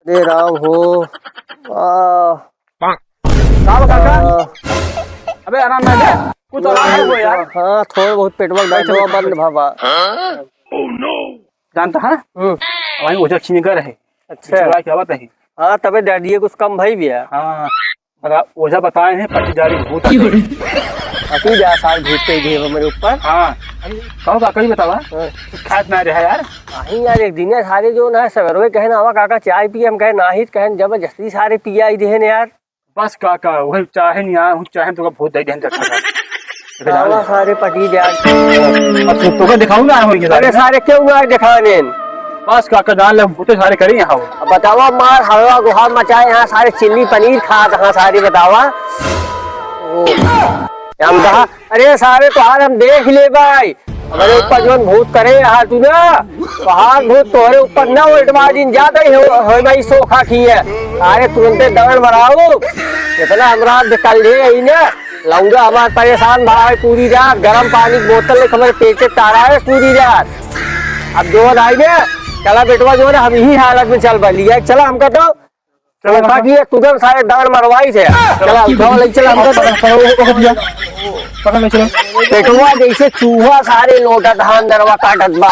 दे रहा हूँ। काका अबे आराम में ले, कुछ आराम हो यार। हाँ थोड़ा बहुत पेटवा दर्द हुआ बंद भावा। जानता है वही ओझा खींच कर है। अच्छा क्या बात है। हाँ तबे डैडी कुछ कम भाई भी है। हाँ अगर ओझा बताए हैं पट्टीदारी भूत अति जा साल भूत पे गए मेरे ऊपर। हाँ कहो काका ही बतावा कुछ खास ना रहा यार। नहीं यार एक दिन सारे जो ना सवेरे कहे ना काका चाय पिए हम कहे ना ही कहे जबरदस्ती सारे पिया ही दे यार। बस काका वही चाहे नहीं यार चाहे तो भूत दे दें सारे पटी जा तो दिखाऊं ना अरे सारे क्यों ना दिखाने। बस काका जान ले भूते सारे करें यहाँ बतावा मार हलवा गुहा मचाए यहाँ सारे चिल्ली पनीर खा कहाँ सारे बतावा। हम कहा अरे सारे त्योहार हम देख ले भाई हमारे ऊपर जो भूत करे यहाँ तू ना पहाड़ भूत तोहरे ऊपर ना उल्टवा दिन ज्यादा ही हो भाई सोखा की है सारे तुरंत दौड़ बढ़ाओ इतना हमरा कल ले ना लौंगा हमारे परेशान भरा है पूरी रात गर्म पानी की बोतल लेकर हमारे पेटे तारा है पूरी रात। अब जो आएंगे चला बेटवा जो है हम ही हालत में चल लिया चला हमका तो तुरंत सारे दान मरवाई थे पेटवा जैसे चूहा सारे लोटा धान दरवा काटत बा।